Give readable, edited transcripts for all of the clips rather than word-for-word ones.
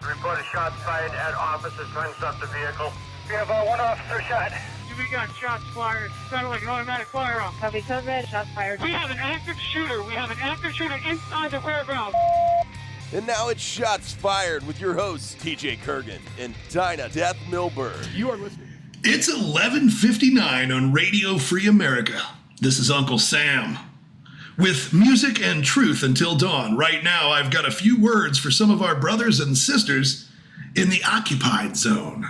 Report a shot fired at officers trying to stop the vehicle. We have one officer shot. We got shots fired. Sounded like an automatic firearm. Copy, code red, shots fired. We have an active shooter. We have an active shooter inside the warehouse. And now it's Shots Fired with your hosts, TJ Kurgan and Dinah Death Milberg. You are listening. It's 11:59 on Radio Free America. This is Uncle Sam. With music and truth until dawn, right now I've got a few words for some of our brothers and sisters in the occupied zone.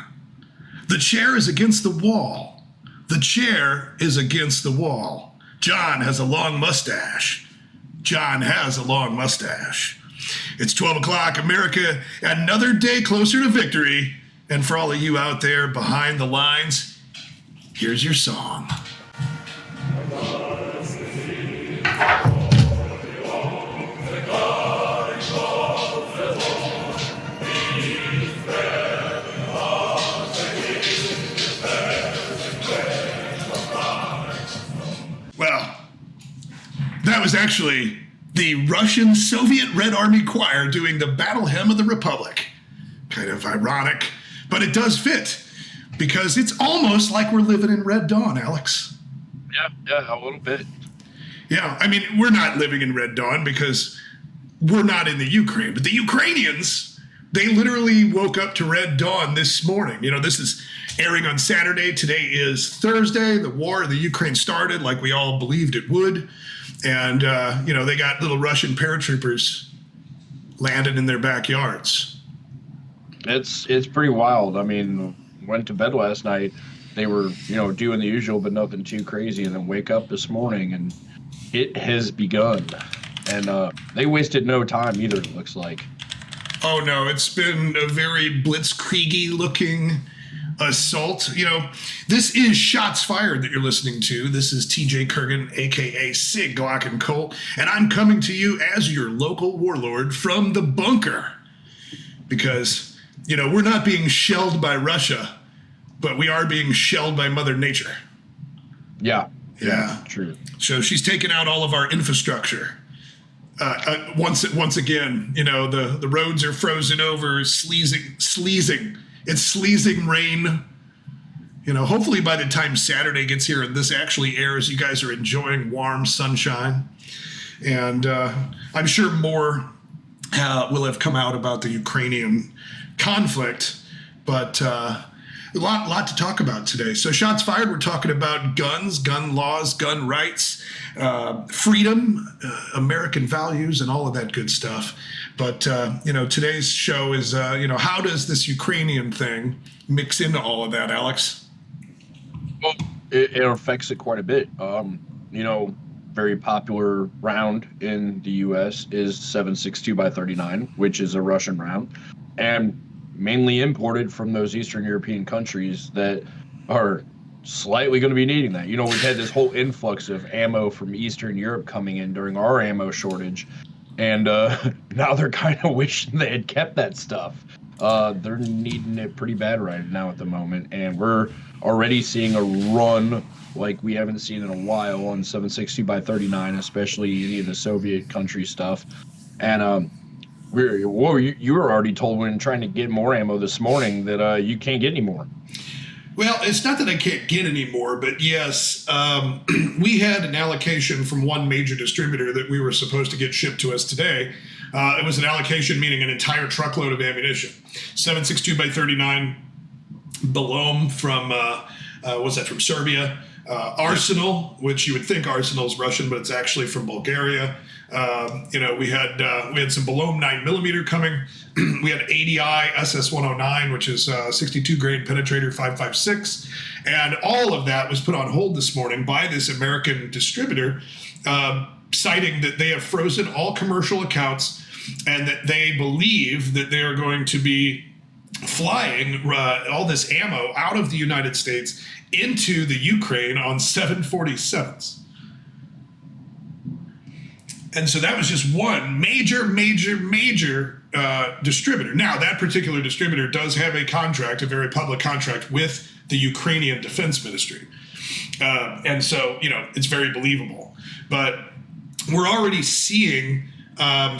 The chair is against the wall. The chair is against the wall. John has a long mustache. John has a long mustache. It's 12 o'clock, America, another day closer to victory. And for all of you out there behind the lines, here's your song. Well, that was actually the Russian Soviet Red Army Choir doing the Battle Hymn of the Republic. Kind of ironic, but it does fit because it's almost like we're living in Red Dawn, Alex. Yeah, a little bit. Yeah, I mean, we're not living in Red Dawn because we're not in the Ukraine, but the Ukrainians, they literally woke up to Red Dawn this morning. You know, this is airing on Saturday. Today is Thursday. The war in the Ukraine started like we all believed it would. And, they got little Russian paratroopers landed in their backyards. It's pretty wild. I mean, went to bed last night. They were, doing the usual, but nothing too crazy. And then wake up this morning and it has begun. And they wasted no time either, it looks like. Oh, no, it's been a very blitzkrieg looking assault. This is Shots Fired that you're listening to. This is TJ Kurgan, a.k.a. Sig Glock and Colt, and I'm coming to you as your local warlord from the bunker. Because, we're not being shelled by Russia, but we are being shelled by Mother Nature. Yeah, true. So she's taken out all of our infrastructure. Once again, the roads are frozen over, sleezing. It's sleezing rain. Hopefully by the time Saturday gets here and this actually airs, you guys are enjoying warm sunshine. And I'm sure more will have come out about the Ukrainian conflict, but a lot to talk about today. So Shots Fired, we're talking about guns, gun laws, gun rights, freedom, American values, and all of that good stuff. But, today's show is, how does this Ukrainian thing mix into all of that, Alex? Well, it affects it quite a bit. Very popular round in the U.S. is 7.62x39, which is a Russian round, and mainly imported from those Eastern European countries that are slightly going to be needing that. We've had this whole influx of ammo from Eastern Europe coming in during our ammo shortage. And now they're kind of wishing they had kept that stuff. They're needing it pretty bad right now at the moment. And we're already seeing a run like we haven't seen in a while on 7.62x39, especially any of the Soviet country stuff. And you were already told when trying to get more ammo this morning that you can't get any more. Well, it's not that I can't get any more, but yes, we had an allocation from one major distributor that we were supposed to get shipped to us today. It was an allocation meaning an entire truckload of ammunition. 7.62x39 Belom from, from Serbia. Arsenal, which you would think Arsenal's Russian, but it's actually from Bulgaria. We had some Belom 9mm coming. We had ADI SS-109, which is 62 grain penetrator 5.56, and all of that was put on hold this morning by this American distributor, citing that they have frozen all commercial accounts and that they believe that they are going to be flying all this ammo out of the United States into the Ukraine on 747s. And so that was just one major distributor. Now, that particular distributor does have a contract, a very public contract with the Ukrainian Defense Ministry. And so, it's very believable. But we're already seeing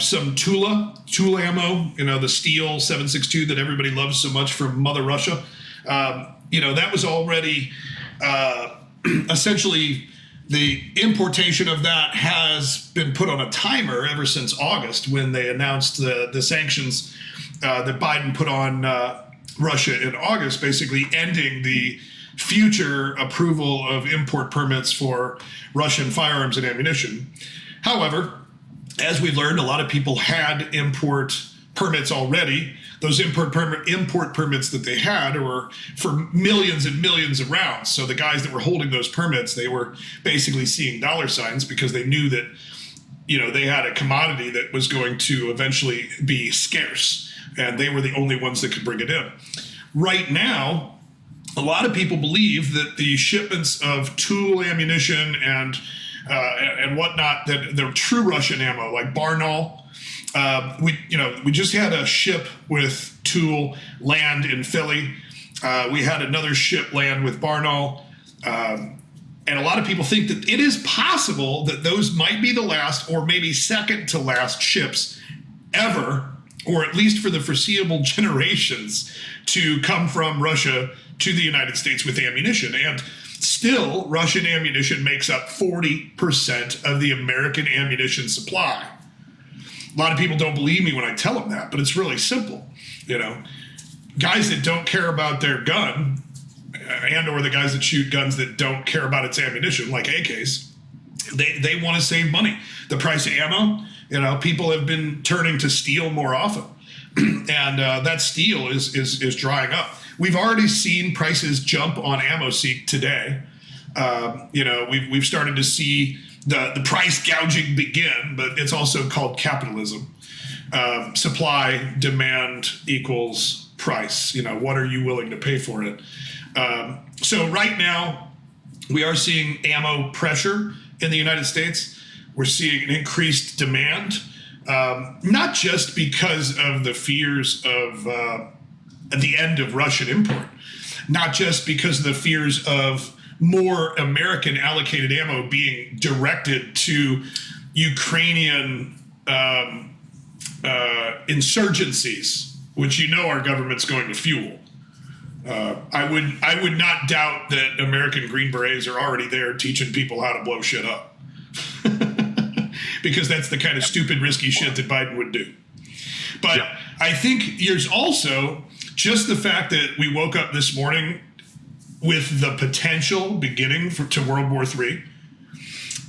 some Tula ammo, the steel 7.62 that everybody loves so much from Mother Russia. That was already essentially the importation of that has been put on a timer ever since August when they announced the sanctions that Biden put on Russia in August, basically ending the future approval of import permits for Russian firearms and ammunition. However, as we learned, a lot of people had import permits already. Those import permits that they had were for millions and millions of rounds. So the guys that were holding those permits, they were basically seeing dollar signs because they knew that, they had a commodity that was going to eventually be scarce, and they were the only ones that could bring it in. Right now, a lot of people believe that the shipments of tool ammunition and whatnot, that the true Russian ammo, like Barnaul, we just had a ship with tool land in Philly. We had another ship land with Barnaul. And a lot of people think that it is possible that those might be the last or maybe second to last ships ever, or at least for the foreseeable generations, to come from Russia to the United States with ammunition. And still, Russian ammunition makes up 40% of the American ammunition supply. A lot of people don't believe me when I tell them that, but it's really simple. Guys that don't care about their gun, and or the guys that shoot guns that don't care about its ammunition, like AKs, they want to save money. The price of ammo, people have been turning to steel more often, and that steel is drying up. We've already seen prices jump on AmmoSeek today. We've started to see the price gouging begin, but it's also called capitalism. Supply, demand equals price. What are you willing to pay for it? So right now, we are seeing ammo pressure in the United States. We're seeing an increased demand, not just because of the fears of the end of Russian import, not just because of the fears of more American allocated ammo being directed to Ukrainian insurgencies, which our government's going to fuel. I would not doubt that American Green Berets are already there teaching people how to blow shit up, because that's the kind of stupid, risky shit that Biden would do. But yeah. I think there's also just the fact that we woke up this morning with the potential beginning to World War III.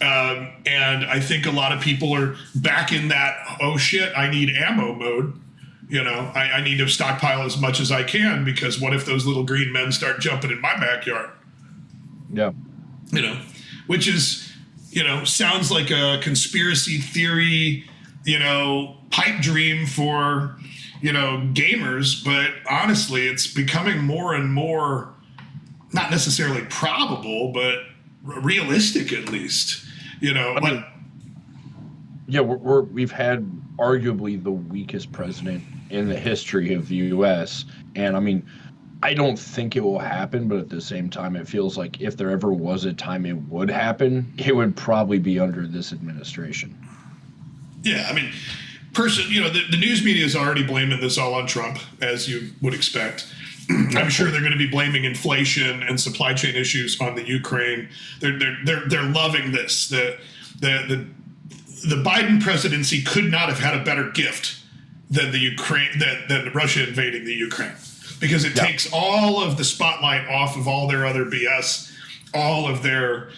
And I think a lot of people are back in that, oh shit, I need ammo mode. I need to stockpile as much as I can, because what if those little green men start jumping in my backyard? Yeah. Which is, sounds like a conspiracy theory, pipe dream for, gamers. But honestly, it's becoming more and more, not necessarily probable, but realistic at least. We've had arguably the weakest president in the history of the U.S. And I don't think it will happen, but at the same time, it feels like if there ever was a time it would happen, it would probably be under this administration. Yeah, the news media is already blaming this all on Trump, as you would expect. I'm sure they're going to be blaming inflation and supply chain issues on the Ukraine. They're loving this. The Biden presidency could not have had a better gift than than Russia invading the Ukraine, because it takes all of the spotlight off of all their other BS, all of their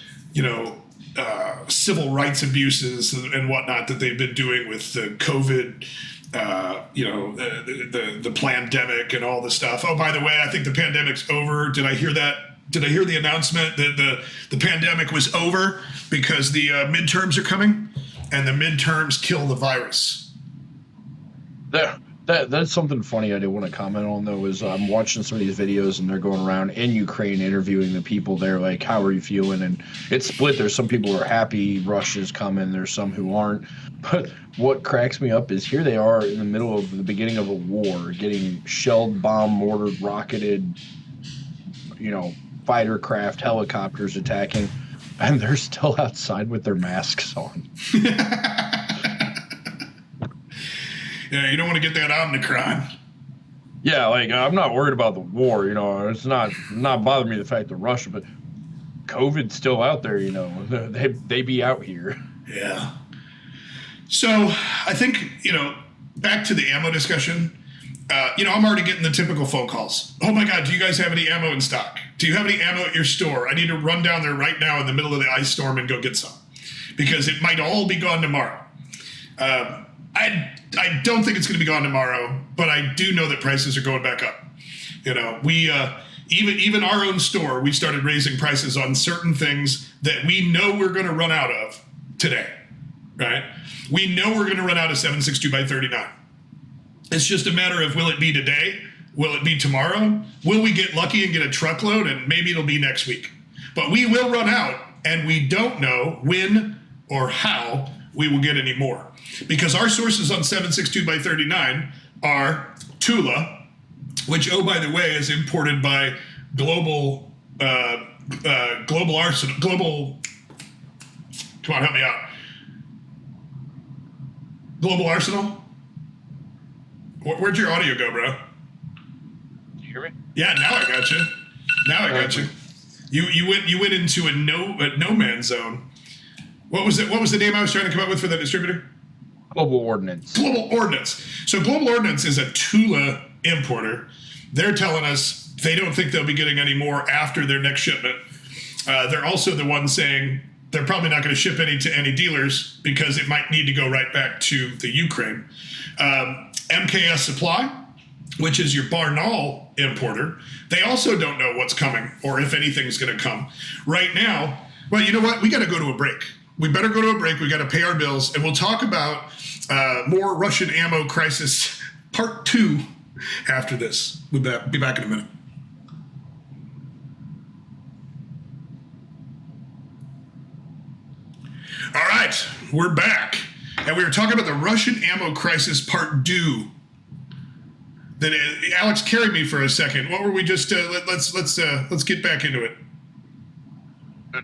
civil rights abuses and whatnot that they've been doing with the COVID. The pandemic and all the stuff. Oh, by the way, I think the pandemic's over. Did I hear that? Did I hear the announcement that the pandemic was over because the midterms are coming, and the midterms kill the virus? That's something funny I did want to comment on, though, is I'm watching some of these videos and they're going around in Ukraine interviewing the people there, like, how are you feeling? And it's split. There's some people who are happy Russia's coming. There's some who aren't. But what cracks me up is here they are in the middle of the beginning of a war, getting shelled, bombed, mortared, rocketed, fighter craft, helicopters attacking, and they're still outside with their masks on. You don't want to get that Omicron. Yeah, like I'm not worried about the war. It's not bothering me the fact that Russia, but COVID's still out there. They be out here. Yeah. So I think back to the ammo discussion. I'm already getting the typical phone calls. Oh my God, do you guys have any ammo in stock? Do you have any ammo at your store? I need to run down there right now in the middle of the ice storm and go get some, because it might all be gone tomorrow. I don't think it's going to be gone tomorrow, but I do know that prices are going back up. We even our own store, we started raising prices on certain things that we know we're going to run out of today, right? We know we're going to run out of 7.62 by 39. It's just a matter of, will it be today? Will it be tomorrow? Will we get lucky and get a truckload, and maybe it'll be next week? But we will run out, and we don't know when or how we will get any more. Because our sources on 7.62 by 39 are Tula, which, oh, by the way, is imported by Global Arsenal. Come on, help me out. Global Arsenal? Where'd your audio go, bro? You hear me? Yeah, now I got you. Now I got you. You went into a no man's zone. What was it? What was the name I was trying to come up with for the distributor? Global Ordnance. Global Ordnance. So Global Ordnance is a Tula importer. They're telling us they don't think they'll be getting any more after their next shipment. They're also the ones saying they're probably not going to ship any to any dealers because it might need to go right back to the Ukraine. MKS Supply, which is your Barnaul importer, they also don't know what's coming or if anything's going to come. Right now, well, you know what? We got to go to a break. We better go to a break. We got to pay our bills, and we'll talk about more Russian ammo crisis part 2 after this. We'll be back in a minute. All right, we're back, and we were talking about the Russian ammo crisis part 2. That Alex carried me for a second. What were we just? Let's get back into it.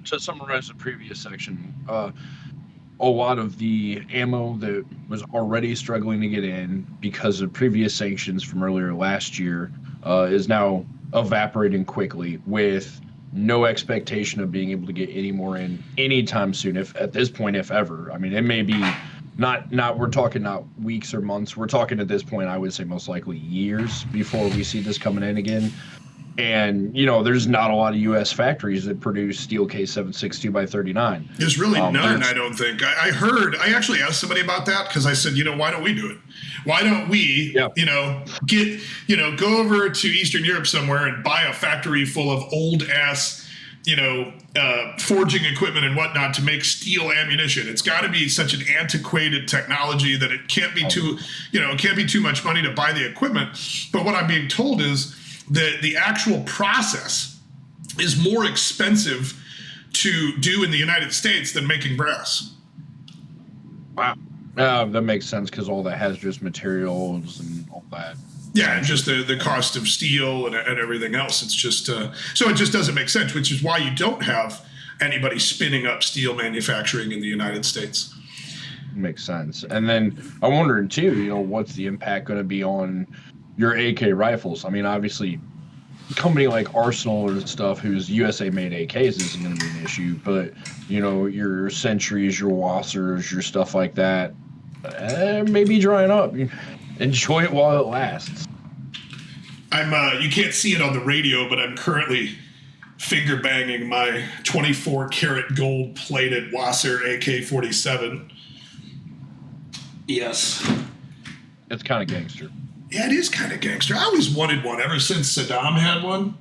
To summarize the previous section, a lot of the ammo that was already struggling to get in because of previous sanctions from earlier last year is now evaporating quickly, with no expectation of being able to get any more in anytime soon, if at this point, if ever. I mean, it may be not we're talking not weeks or months. We're talking at this point, I would say most likely years before we see this coming in again. And, there's not a lot of U.S. factories that produce steel K7.62 by 39. There's really none, I don't think. I actually asked somebody about that because I said, why don't we do it? Why don't we, go over to Eastern Europe somewhere and buy a factory full of old ass, forging equipment and whatnot to make steel ammunition. It's got to be such an antiquated technology that it can't be too much money to buy the equipment. But what I'm being told is that the actual process is more expensive to do in the United States than making brass. Wow. That makes sense because all the hazardous materials and all that. Yeah, and just the cost of steel and everything else. It's just so it just doesn't make sense, which is why you don't have anybody spinning up steel manufacturing in the United States. Makes sense. And then I'm wondering too, what's the impact going to be on your AK rifles? I mean, obviously, a company like Arsenal or stuff whose USA-made AKs isn't going to be an issue, but your Sentries, your Wassers, your stuff like that, may be drying up. Enjoy it while it lasts. You can't see it on the radio, but I'm currently finger banging my 24 karat gold plated Wasser AK-47. Yes. It's kind of gangster. Yeah, it is kind of gangster. I always wanted one ever since Saddam had one.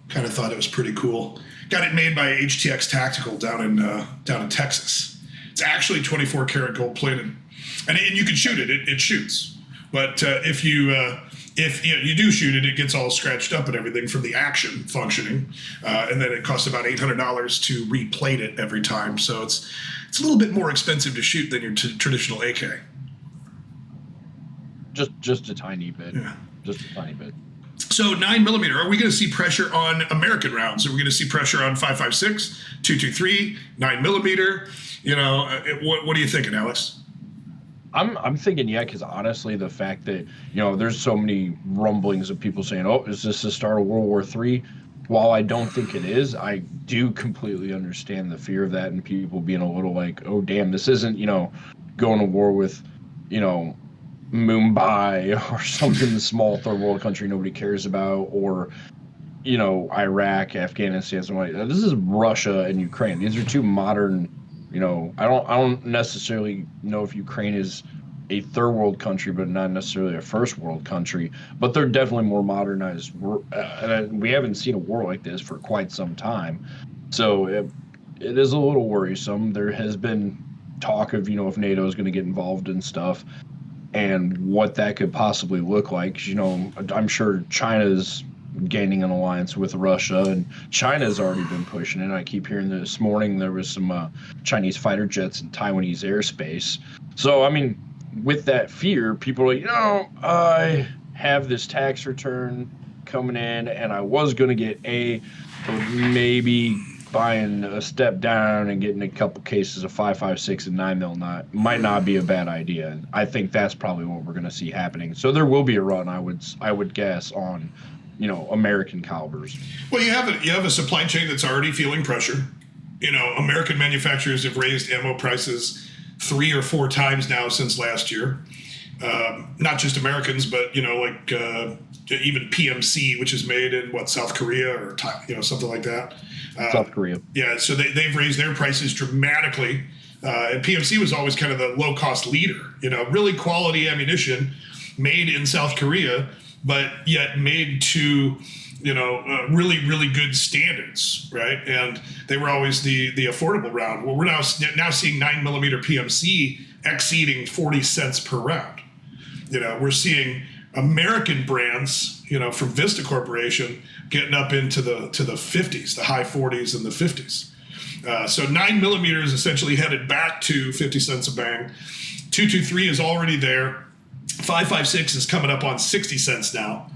Kind of thought it was pretty cool. Got it made by HTX Tactical down in Texas. It's actually 24 karat gold plated, and you can shoot it. It shoots, but if you do shoot it, it gets all scratched up and everything from the action functioning, and then it costs about $800 to replate it every time. So it's a little bit more expensive to shoot than your traditional AK. Just a tiny bit. Yeah. Just a tiny bit. So 9mm, are we going to see pressure on American rounds? Are we going to see pressure on 5.56, 223, 9mm? What are you thinking, Alex? I'm thinking, yeah, because honestly, the fact that, there's so many rumblings of people saying, oh, is this the start of World War III? While I don't think it is, I do completely understand the fear of that and people being a little like, oh, damn, this isn't, going to war with, Mumbai or something small third world country nobody cares about, or, Iraq, Afghanistan, something like that. This is Russia and Ukraine. These are two modern, I don't necessarily know if Ukraine is a third world country, but not necessarily a first world country, but they're definitely more modernized. And we haven't seen a war like this for quite some time. So it is a little worrisome. There has been talk of, if NATO is going to get involved in stuff and what that could possibly look like. I'm sure China's gaining an alliance with Russia, and China's already been pushing it. I keep hearing this morning there was some Chinese fighter jets in Taiwanese airspace. So, I mean, with that fear, people are like, I have this tax return coming in, and I was going to get but maybe buying a step down and getting a couple cases of 5.56 and 9mm might not be a bad idea. I think that's probably what we're going to see happening. So there will be a run, I would guess, on American calibers. Well, you have a supply chain that's already feeling pressure. American manufacturers have raised ammo prices 3 or 4 times now since last year. Not just Americans, but even PMC, which is made in South Korea or something like that. South Korea. Yeah, so they've raised their prices dramatically. And PMC was always kind of the low cost leader. Really quality ammunition made in South Korea, but yet made to really, really good standards, right? And they were always the affordable round. Well, we're now seeing 9mm PMC exceeding 40 cents per round. We're seeing American brands, from Vista Corporation, getting up into the 50s, the high 40s and the 50s. So 9mm is essentially headed back to 50 cents a bang. 223 is already there. 5.56 is coming up on 60 cents now.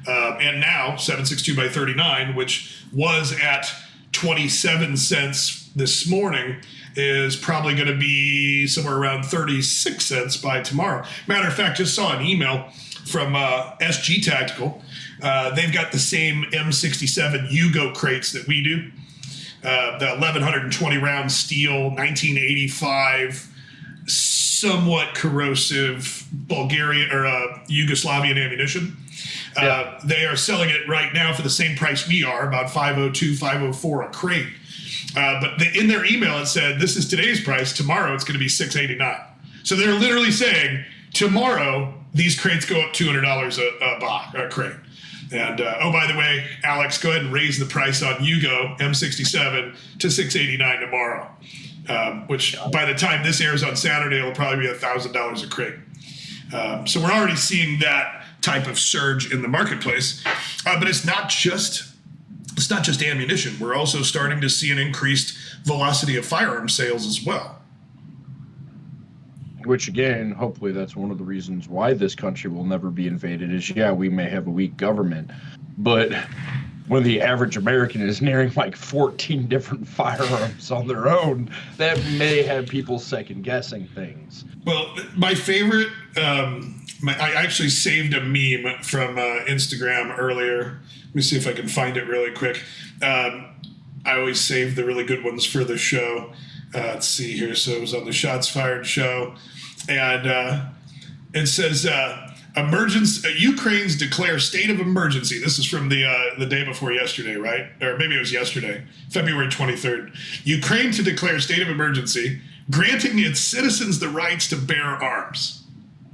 And now 7.62 by 39, which was at 27 cents this morning, is probably going to be somewhere around 36 cents by tomorrow. Matter of fact, just saw an email from SG Tactical. They've got the same M67 Yugo crates that we do. The 1,120 round steel, 1985, somewhat corrosive Bulgarian or Yugoslavian ammunition. Yeah. They are selling it right now for the same price we are, about 502, 504 a crate. But in their email, it said, this is today's price. Tomorrow, it's going to be $689. So they're literally saying, tomorrow, these crates go up $200 a crate. And, by the way, Alex, go ahead and raise the price on Yugo M67 to $689 tomorrow, which by the time this airs on Saturday, it'll probably be $1,000 a crate. So we're already seeing that type of surge in the marketplace. But it's not just ammunition. We're also starting to see an increased velocity of firearm sales as well. Which, again, hopefully that's one of the reasons why this country will never be invaded is, we may have a weak government, but when the average American is nearing like 14 different firearms on their own, that may have people second-guessing things. Well, my favorite, I actually saved a meme from Instagram earlier. Let me see if I can find it really quick. I always save the really good ones for the show. Let's see here. So it was on the Shots Fired show. And it says, Ukraine's declare state of emergency. This is from the day before yesterday, right? Or maybe it was yesterday, February 23rd. Ukraine to declare state of emergency, granting its citizens the rights to bear arms.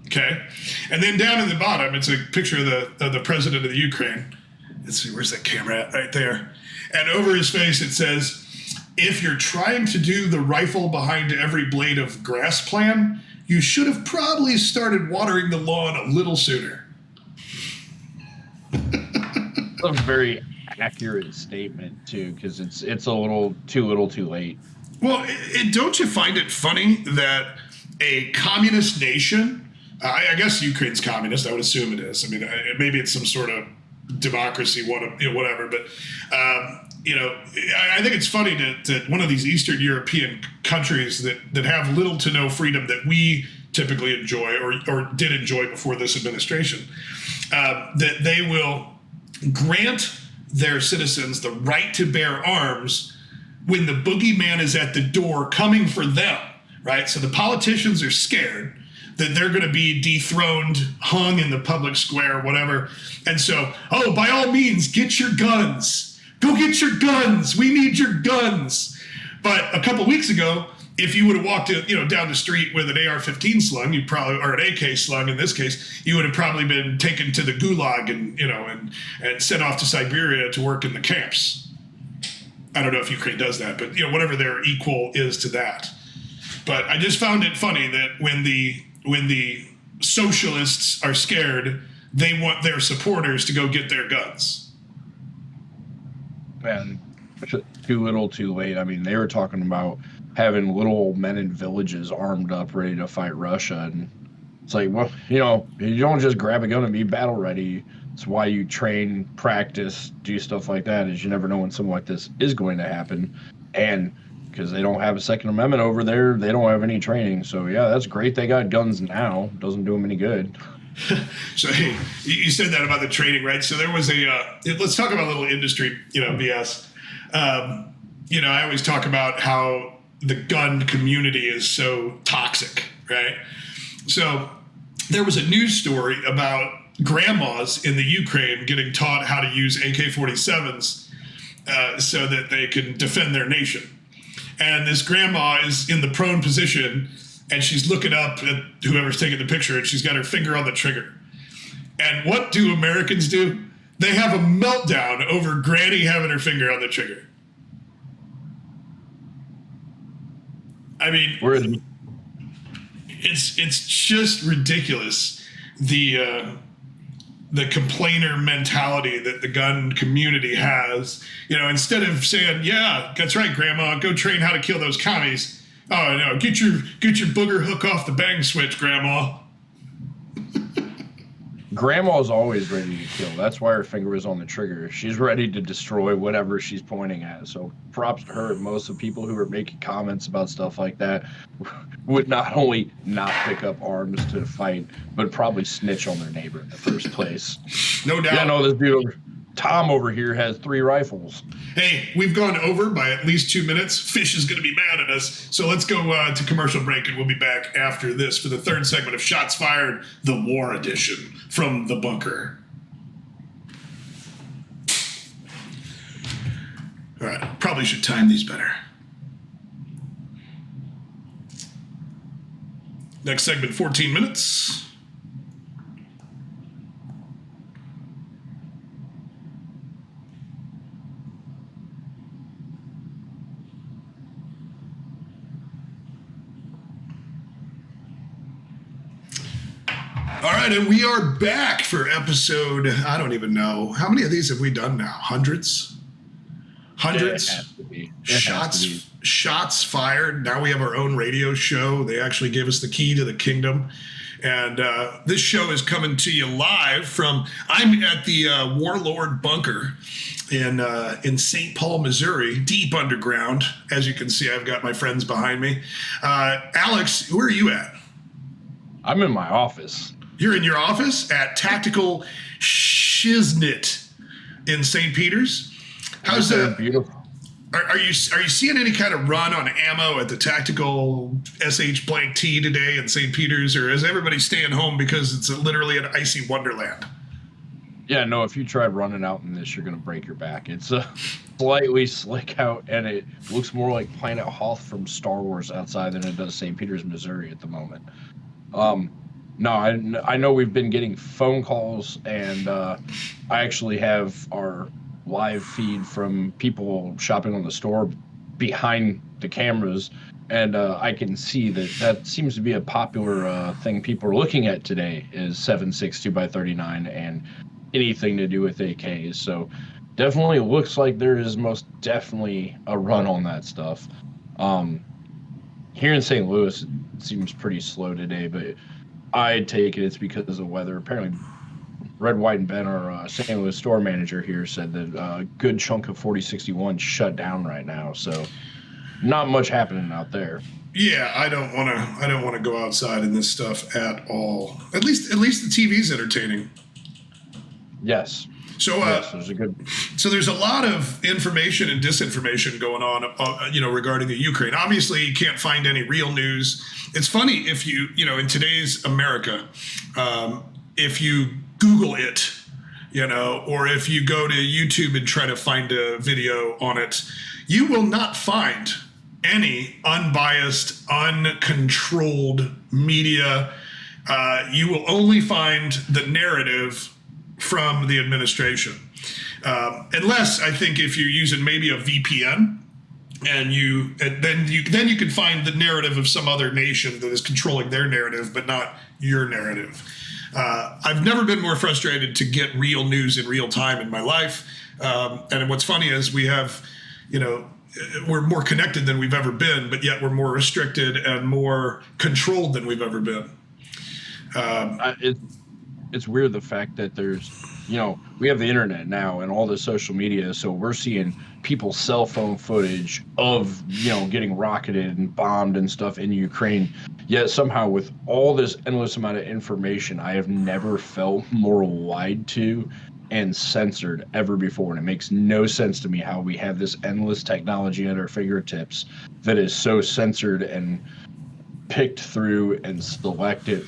Okay? And then down in the bottom, it's a picture of the president of the Ukraine. Let's see, where's that camera at? Right there. And over his face, it says, if you're trying to do the rifle behind every blade of grass plan, you should have probably started watering the lawn a little sooner. A very accurate statement, too, because it's a little too late. Well, don't you find it funny that a communist nation, I guess Ukraine's communist, I would assume it is. I mean, maybe it's some sort of democracy, whatever, but I think it's funny that one of these Eastern European countries that have little to no freedom that we typically enjoy or did enjoy before this administration, that they will grant their citizens the right to bear arms when the boogeyman is at the door coming for them, right? So the politicians are scared that they're going to be dethroned, hung in the public square, whatever. And so, oh, by all means, get your guns. Go get your guns. We need your guns. But a couple weeks ago, if you would have walked down the street with an AR-15 slung, you probably, or an AK slung in this case, you would have probably been taken to the gulag and sent off to Siberia to work in the camps. I don't know if Ukraine does that, but whatever their equal is to that. But I just found it funny that when the socialists are scared, they want their supporters to go get their guns. And too little, too late. I mean, they were talking about having little old men in villages armed up, ready to fight Russia, and it's like, well, you don't just grab a gun and be battle ready. It's why you train, practice, do stuff like that, is you never know when something like this is going to happen. And because they don't have a Second Amendment over there, they don't have any training. So, yeah, that's great they got guns now. Doesn't do them any good. So, hey, you said that about the training, right? So there was let's talk about a little industry, BS. I always talk about how the gun community is so toxic, right? So there was a news story about grandmas in the Ukraine getting taught how to use AK-47s so that they can defend their nation. And this grandma is in the prone position, and she's looking up at whoever's taking the picture, and she's got her finger on the trigger. And what do Americans do? They have a meltdown over Granny having her finger on the trigger. I mean, it's just ridiculous, the complainer mentality that the gun community has. Instead of saying, yeah, that's right, Grandma, go train how to kill those commies. Oh no, get your booger hook off the bang switch, Grandma. Grandma's always ready to kill. That's why her finger was on the trigger. She's ready to destroy whatever she's pointing at. So props to her. Most of the people who are making comments about stuff like that would not only not pick up arms to fight, but probably snitch on their neighbor in the first place. No doubt. Yeah, no, this dude, Tom over here, has 3 rifles. Hey, we've gone over by at least 2 minutes. Fish is going to be mad at us. So let's go to commercial break, and we'll be back after this for the third segment of Shots Fired, the War Edition from the bunker. All right, probably should time these better. Next segment, 14 minutes. All right, and we are back for episode, I don't even know. How many of these have we done now? Hundreds? Hundreds? Yeah, it has to be. Shots fired. Now we have our own radio show. They actually gave us the key to the kingdom. And this show is coming to you live from, I'm at the Warlord Bunker in St. Paul, Missouri, deep underground. As you can see, I've got my friends behind me. Alex, where are you at? I'm in my office. You're in your office at Tactical Shiznit in St. Peters. How's that? Beautiful. Are you seeing any kind of run on ammo at the Tactical SH-T today in St. Peters, or is everybody staying home because it's literally an icy wonderland? Yeah, no, if you try running out in this, you're going to break your back. It's slightly slick out, and it looks more like Planet Hoth from Star Wars outside than it does St. Peters, Missouri at the moment. No, I know we've been getting phone calls, and I actually have our live feed from people shopping on the store behind the cameras, and I can see that seems to be a popular thing people are looking at today is 7.62 by 39 and anything to do with AKs. So definitely looks like there is most definitely a run on that stuff. Here in St. Louis, it seems pretty slow today, but I take it's because of the weather. Apparently, Red, White, and Ben, our St. Louis store manager here, said that a good chunk of 4061 shut down right now. So not much happening out there. Yeah, I don't want to go outside in this stuff at all. At least the TV's entertaining. Yes. So, there's a lot of information and disinformation going on, regarding the Ukraine. Obviously, you can't find any real news. It's funny if in today's America, if you Google it, or if you go to YouTube and try to find a video on it, you will not find any unbiased, uncontrolled media. You will only find the narrative from the administration, unless I think if you're using maybe a VPN, and then you can find the narrative of some other nation that is controlling their narrative, but not your narrative. I've never been more frustrated to get real news in real time in my life. And what's funny is we have, we're more connected than we've ever been, but yet we're more restricted and more controlled than we've ever been. It's weird the fact that there's, we have the internet now and all the social media, so we're seeing people's cell phone footage of, getting rocketed and bombed and stuff in Ukraine. Yet somehow with all this endless amount of information, I have never felt more lied to and censored ever before. And it makes no sense to me how we have this endless technology at our fingertips that is so censored and picked through and selected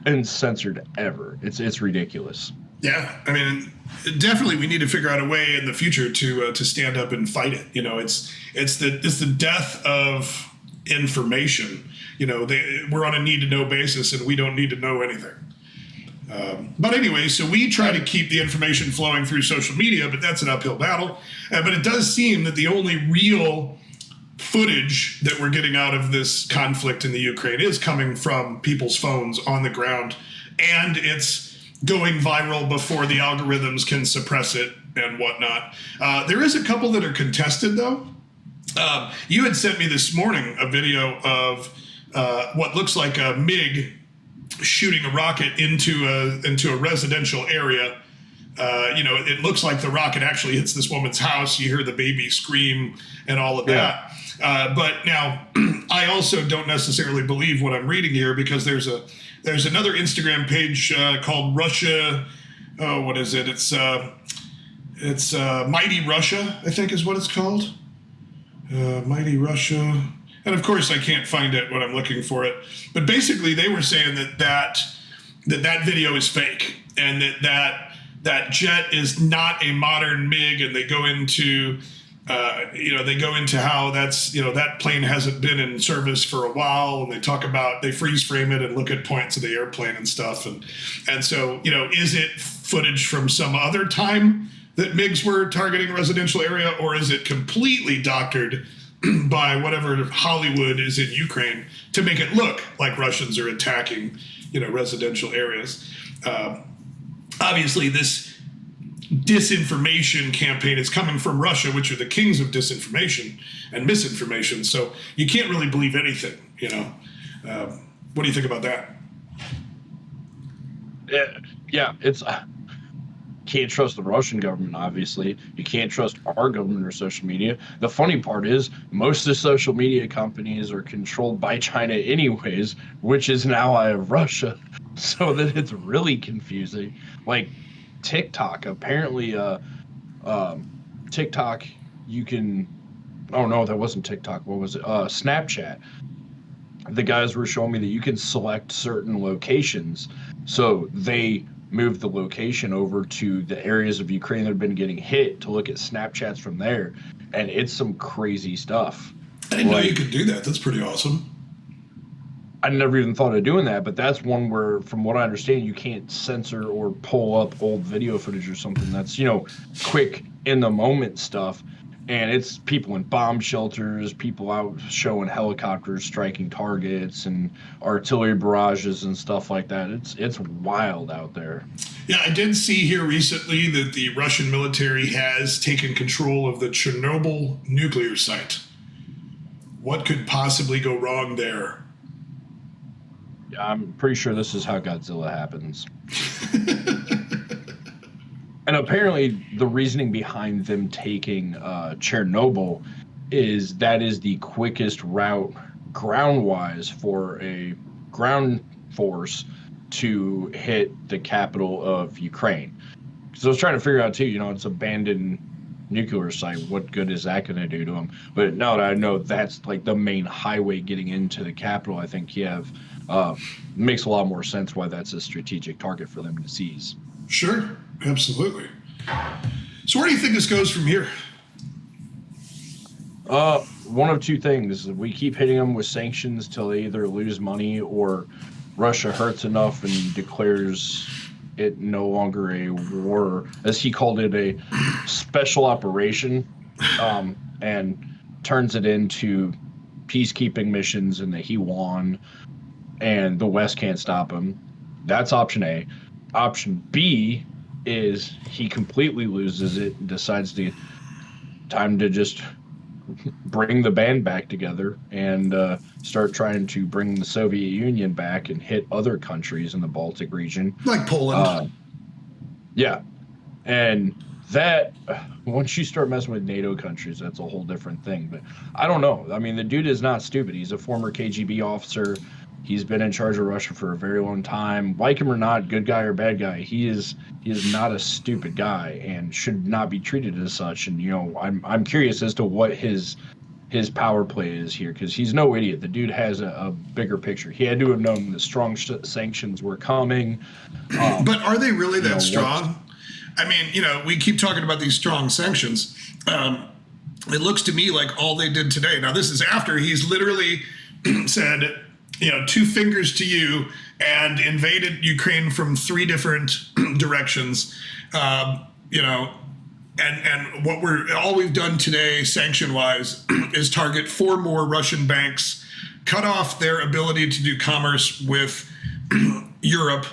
and censored ever. It's ridiculous. Yeah, I mean, definitely we need to figure out a way in the future to stand up and fight it. It's the death of information. We're on a need to know basis, and we don't need to know anything. But anyway, so we try to keep the information flowing through social media, but that's an uphill battle. But it does seem that the only real footage that we're getting out of this conflict in the Ukraine is coming from people's phones on the ground, and it's going viral before the algorithms can suppress it and whatnot. There is a couple that are contested, though. You had sent me this morning a video of what looks like a MiG shooting a rocket into a residential area. It looks like the rocket actually hits this woman's house. You hear the baby scream and all of that. But now, I also don't necessarily believe what I'm reading here, because there's another Instagram page called Russia. Oh, what is it? It's Mighty Russia, I think is what it's called. Mighty Russia. And of course, I can't find it when I'm looking for it. But basically, they were saying that video is fake, and that jet is not a modern MiG, and they go into how that's, that plane hasn't been in service for a while, and they freeze frame it and look at points of the airplane and stuff. And so, is it footage from some other time that MiGs were targeting a residential area, or is it completely doctored by whatever Hollywood is in Ukraine to make it look like Russians are attacking, residential areas? Obviously, this disinformation campaign is coming from Russia, which are the kings of disinformation and misinformation. So you can't really believe anything, What do you think about that? Yeah, it's can't trust the Russian government, obviously. You can't trust our government or social media. The funny part is most of the social media companies are controlled by China anyways, which is an ally of Russia. So that it's really confusing. Like TikTok, apparently TikTok, you can, oh no, that wasn't TikTok. What was it? Snapchat. The guys were showing me that you can select certain locations. So they moved the location over to the areas of Ukraine that have been getting hit to look at Snapchats from there. And it's some crazy stuff. I didn't know you could do that. That's pretty awesome. I never even thought of doing that, but that's one where, from what I understand, you can't censor or pull up old video footage or something. That's, quick in the moment stuff. And it's people in bomb shelters, people out showing helicopters striking targets and artillery barrages and stuff like that. It's wild out there. Yeah, I did see here recently that the Russian military has taken control of the Chernobyl nuclear site. What could possibly go wrong there? Yeah, I'm pretty sure this is how Godzilla happens. And apparently the reasoning behind them taking Chernobyl is that is the quickest route ground-wise for a ground force to hit the capital of Ukraine. So I was trying to figure out too, it's abandoned nuclear site. What good is that going to do to them? But now that I know that's like the main highway getting into the capital, I think Kiev makes a lot more sense why that's a strategic target for them to seize. Sure, absolutely. So where do you think this goes from here? One of two things. We keep hitting them with sanctions till they either lose money or Russia hurts enough and declares it no longer a war, as he called it, a special operation, and turns it into peacekeeping missions, and that he won and the West can't stop him. That's option A. Option B is he completely loses it and decides time to just bring the band back together and start trying to bring the Soviet Union back and hit other countries in the Baltic region. Like Poland. Yeah. And that, once you start messing with NATO countries, that's a whole different thing. But I don't know. I mean, the dude is not stupid. He's a former KGB officer. He's been in charge of Russia for a very long time. Like him or not, good guy or bad guy, he is not a stupid guy and should not be treated as such. And I'm curious as to what his power play is here, because he's no idiot. The dude has a bigger picture. He had to have known that strong sanctions were coming. But are they really that strong? I mean, we keep talking about these strong sanctions. It looks to me like all they did today. Now, this is after he's literally said, 2 fingers to you, and invaded Ukraine from 3 different directions. And what all we've done today, sanction-wise, is target 4 more Russian banks, cut off their ability to do commerce with Europe.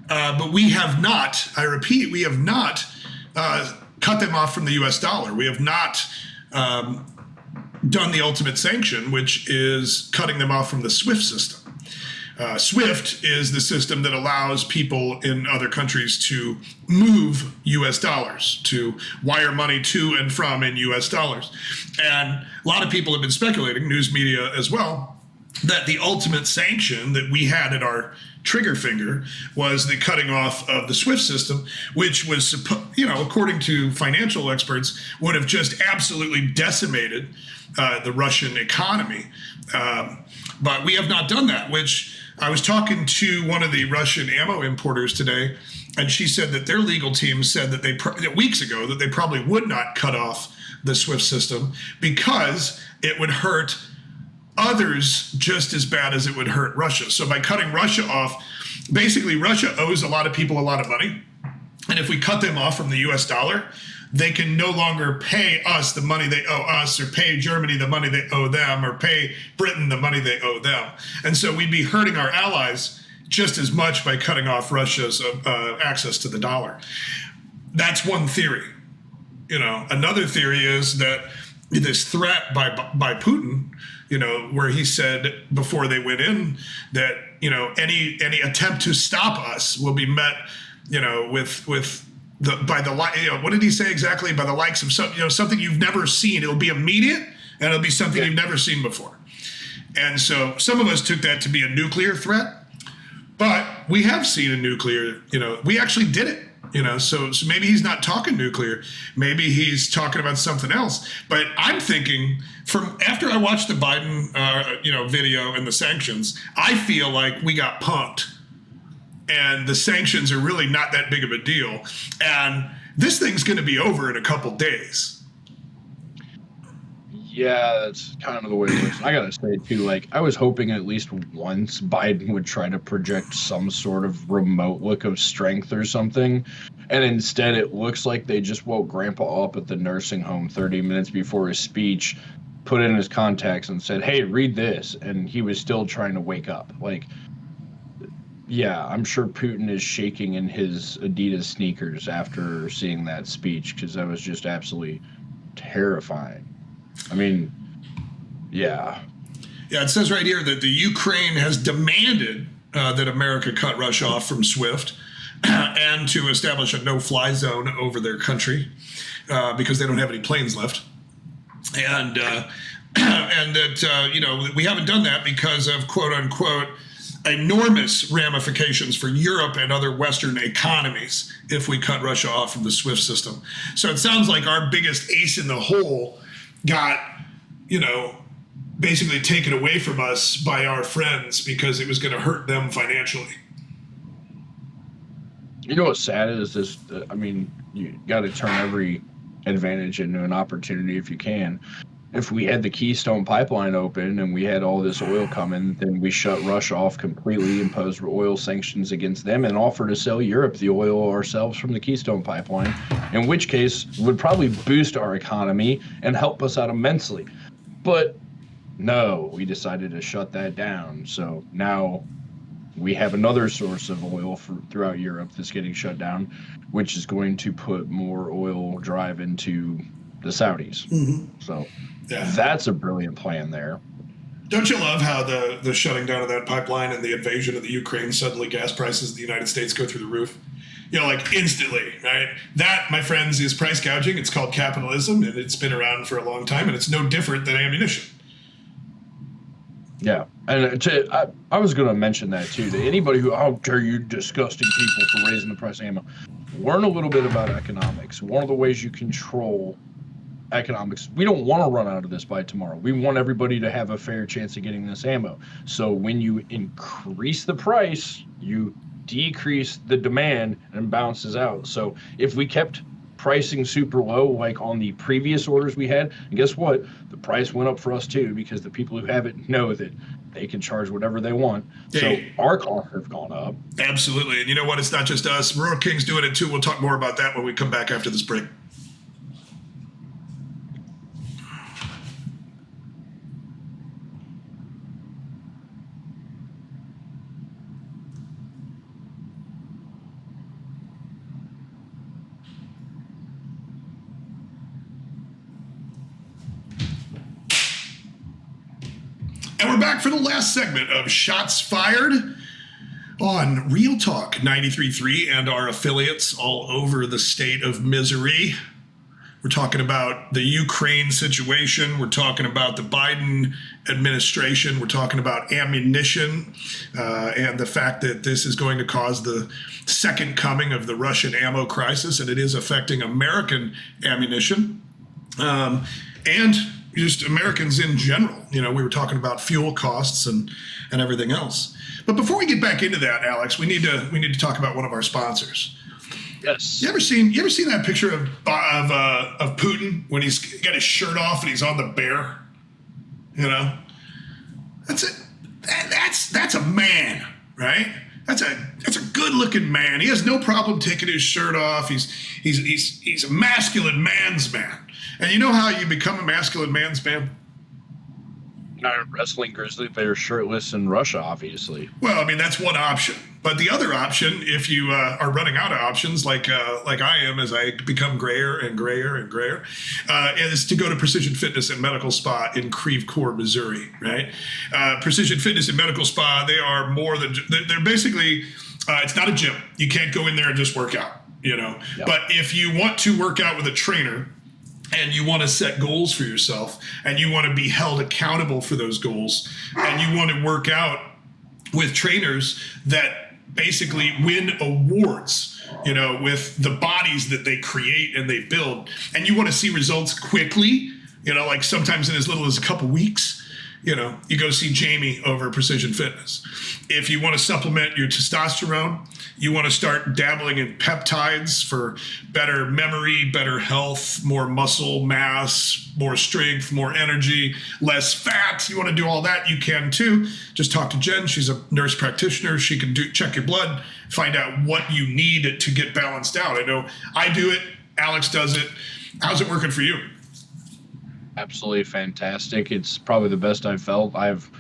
But we have not, I repeat, we have not cut them off from the U.S. dollar. We have not done the ultimate sanction, which is cutting them off from the SWIFT system. SWIFT is the system that allows people in other countries to move U.S. dollars, to wire money to and from in U.S. dollars. And a lot of people have been speculating, news media as well, that the ultimate sanction that we had at our trigger finger was the cutting off of the SWIFT system, which was, according to financial experts, would have just absolutely decimated the Russian economy. But we have not done that, which I was talking to one of the Russian ammo importers today, and she said that their legal team said that weeks ago that they probably would not cut off the SWIFT system because it would hurt others just as bad as it would hurt Russia. So by cutting Russia off, basically Russia owes a lot of people a lot of money. And if we cut them off from the US dollar, they can no longer pay us the money they owe us, or pay Germany the money they owe them, or pay Britain the money they owe them. And so we'd be hurting our allies just as much by cutting off Russia's access to the dollar. That's one theory. Another theory is that this threat by Putin, where he said before they went in that, any attempt to stop us will be met, what did he say exactly? By the likes of something you've never seen. It'll be immediate, and it'll be something you've never seen before. And so some of us took that to be a nuclear threat, but we have seen a nuclear, we actually did it. So maybe he's not talking nuclear. Maybe he's talking about something else. But I'm thinking, from after I watched the Biden, video and the sanctions, I feel like we got punked, and the sanctions are really not that big of a deal. And this thing's going to be over in a couple days. Yeah, that's kind of the way it works. I gotta say too, I was hoping at least once Biden would try to project some sort of remote look of strength or something, and instead it looks like they just woke Grandpa up at the nursing home 30 minutes before his speech, put in his contacts and said, "Hey, read this," and he was still trying to wake up. Yeah, I'm sure Putin is shaking in his Adidas sneakers after seeing that speech, because that was just absolutely terrifying. I mean, yeah. Yeah, it says right here that the Ukraine has demanded that America cut Russia off from SWIFT and to establish a no-fly zone over their country because they don't have any planes left. and and that we haven't done that because of quote unquote enormous ramifications for Europe and other Western economies if we cut Russia off from the SWIFT system. So it sounds like our biggest ace in the hole got, basically taken away from us by our friends because it was going to hurt them financially. You know what's sad is this, you got to turn every advantage into an opportunity if you can. If we had the Keystone pipeline open and we had all this oil coming, then we shut Russia off completely, imposed oil sanctions against them, and offered to sell Europe the oil ourselves from the Keystone pipeline, in which case would probably boost our economy and help us out immensely. But no, we decided to shut that down. So now we have another source of oil throughout Europe that's getting shut down, which is going to put more oil drive into the Saudis. Mm-hmm. So that's a brilliant plan there. Don't you love how the shutting down of that pipeline and the invasion of the Ukraine, suddenly gas prices in the United States go through the roof? Like instantly, right? That, my friends, is price gouging. It's called capitalism, and it's been around for a long time, and it's no different than ammunition. Yeah, and I was going to mention that too. To anybody who, how dare you disgusting people for raising the price of ammo, learn a little bit about economics. One of the ways you control economics, we don't want to run out of this by tomorrow. We want everybody to have a fair chance of getting this ammo. So when you increase the price, you decrease the demand and bounces out. So if we kept pricing super low like on the previous orders we had, and guess what? The price went up for us too, because the people who have it know that they can charge whatever they want. So our costs have gone up. Absolutely. And you know what? It's not just us. Rural King's doing it too. We'll talk more about that when we come back after this break. And we're back for the last segment of Shots Fired on Real Talk 93.3 and our affiliates all over the state of Missouri. We're talking about the Ukraine situation. We're talking about the Biden administration. We're talking about ammunition and the fact that this is going to cause the second coming of the Russian ammo crisis, and it is affecting American ammunition. And just Americans in general. We were talking about fuel costs and everything else. But before we get back into that, Alex, we need to talk about one of our sponsors. Yes. You ever seen that picture of Putin when he's got his shirt off and he's on the bear? That's it. That's a man, right? That's a good looking man. He has no problem taking his shirt off. He's a masculine man's man. And you know how you become a masculine man's man? Wrestling grizzly bear shirtless in Russia, obviously. Well, that's one option. But the other option, if you are running out of options, like I am as I become grayer and grayer and grayer, is to go to Precision Fitness and Medical Spa in Creve Coeur, Missouri, right? Precision Fitness and Medical Spa, they are more than, they're basically, it's not a gym. You can't go in there and just work out, Yep. But if you want to work out with a trainer, and you want to set goals for yourself, and you want to be held accountable for those goals, and you want to work out with trainers that basically win awards, with the bodies that they create and they build, and you want to see results quickly, like sometimes in as little as a couple weeks, you go see Jamie over Precision Fitness. If you want to supplement your testosterone, you want to start dabbling in peptides for better memory, better health, more muscle mass, more strength, more energy, less fat. You want to do all that, you can too. Just talk to Jen. She's a nurse practitioner. She can check your blood, find out what you need to get balanced out. I know I do it. Alex does it. How's it working for you? Absolutely fantastic. It's probably the best I've felt. I have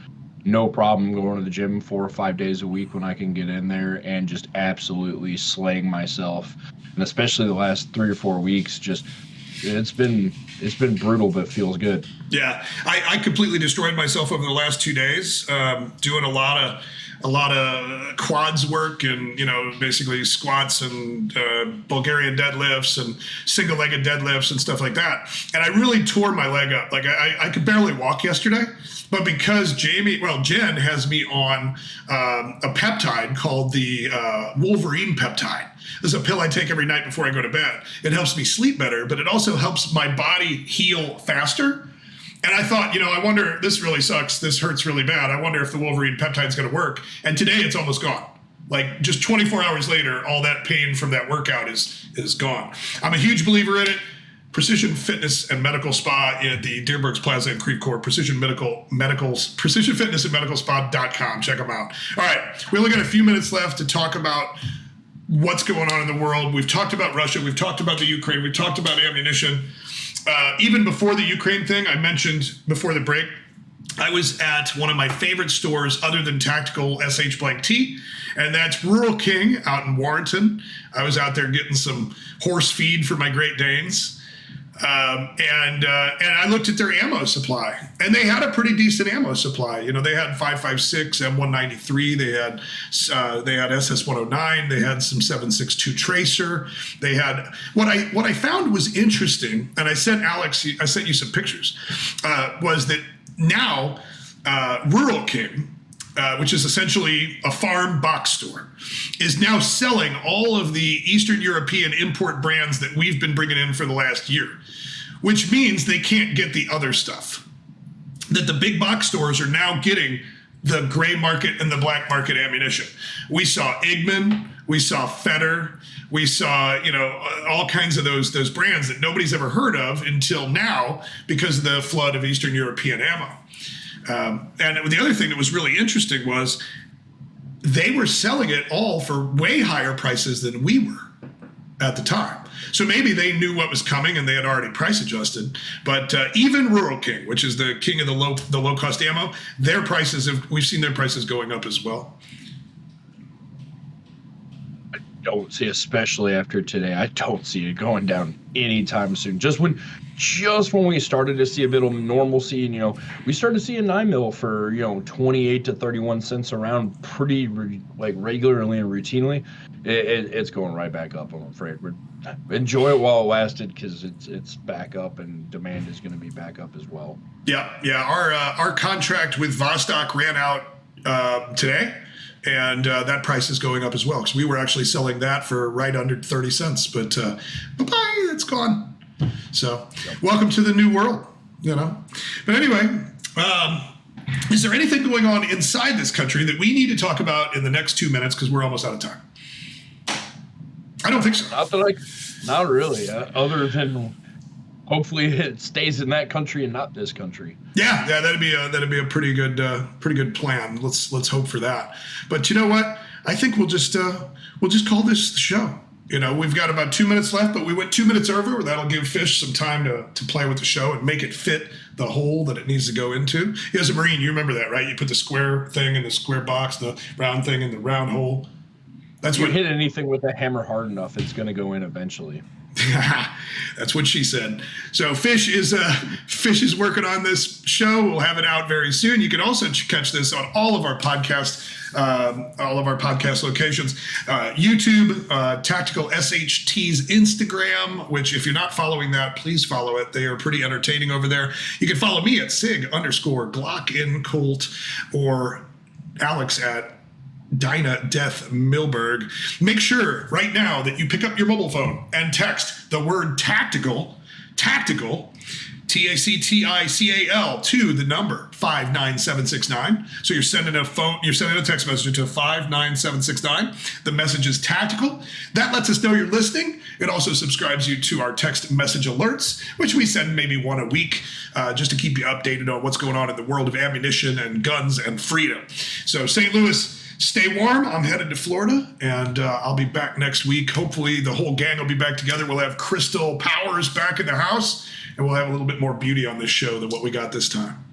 no problem going to the gym 4 or 5 days a week when I can get in there and just absolutely slaying myself. And especially the last 3 or 4 weeks, just It's been brutal, but feels good. Yeah, I completely destroyed myself over the last 2 days, doing a lot of quads work and, basically squats and Bulgarian deadlifts and single-legged deadlifts and stuff like that. And I really tore my leg up. Like I could barely walk yesterday, but because Jen has me on a peptide called the Wolverine peptide. This is a pill I take every night before I go to bed. It helps me sleep better, but it also helps my body heal faster. And I thought, I wonder, this really sucks. This hurts really bad. I wonder if the Wolverine peptide is going to work. And today it's almost gone. Like just 24 hours later, all that pain from that workout is gone. I'm a huge believer in it. Precision Fitness and Medical Spa at the Dearborgs Plaza in Creve Coeur. Precision Fitness and Medical Spa.com. Check them out. All right. We only got a few minutes left to talk about what's going on in the world. We've talked about Russia. We've talked about the Ukraine. We've talked about ammunition. Even before the Ukraine thing, I mentioned before the break, I was at one of my favorite stores other than TacticalSht.T, and that's Rural King out in Warrenton. I was out there getting some horse feed for my Great Danes. And I looked at their ammo supply, and they had a pretty decent ammo supply. They had 5.56, M193, they had SS109, they had some 7.62 tracer. They had what I found was interesting, and I sent Alex, I sent you some pictures, was that now Rural King, which is essentially a farm box store, is now selling all of the Eastern European import brands that we've been bringing in for the last year, which means they can't get the other stuff. That the big box stores are now getting the gray market and the black market ammunition. We saw Igman, we saw Feder, we saw, all kinds of those brands that nobody's ever heard of until now because of the flood of Eastern European ammo. And the other thing that was really interesting was they were selling it all for way higher prices than we were at the time. So maybe they knew what was coming and they had already price adjusted. But even Rural King, which is the king of the low cost ammo, we've seen their prices going up as well. I don't see, especially after today, I don't see it going down anytime soon. Just when we started to see a bit of normalcy, and we started to see a 9mm for 28 to 31 cents around pretty regularly and routinely. It's going right back up. I'm afraid. Enjoy it while it lasted because it's back up and demand is going to be back up as well. Yeah. Our contract with Vostok ran out today. And that price is going up as well because we were actually selling that for right under 30 cents. But bye-bye, it's gone. So welcome to the new world, But anyway, is there anything going on inside this country that we need to talk about in the next 2 minutes because we're almost out of time? I don't think so. Not really. Other than hopefully it stays in that country and not this country. Yeah, that'd be a pretty good plan. Let's hope for that. But you know what? I think we'll just call this the show. We've got about 2 minutes left, but we went 2 minutes over. That'll give Fish some time to play with the show and make it fit the hole that it needs to go into. As a Marine, you remember that, right? You put the square thing in the square box, the round thing in the round hole. That's what hit anything with a hammer hard enough, it's going to go in eventually. That's what she said. So Fish is working on this show. We'll have it out very soon. You can also catch this on all of our podcast locations. YouTube, TacticalSHT's Instagram, which if you're not following that, please follow it. They are pretty entertaining over there. You can follow me at Sig_Glock in Colt or Alex at Dinah Death Milberg. Make sure right now that you pick up your mobile phone and text the word tactical, TACTICAL, to the number 59769. So you're sending a text message to 59769. The message is tactical. That lets us know you're listening. It also subscribes you to our text message alerts, which we send maybe one a week, just to keep you updated on what's going on in the world of ammunition and guns and freedom. So St. Louis, stay warm. I'm headed to Florida, and I'll be back next week. Hopefully the whole gang will be back together. We'll have Crystal Powers back in the house, and we'll have a little bit more beauty on this show than what we got this time.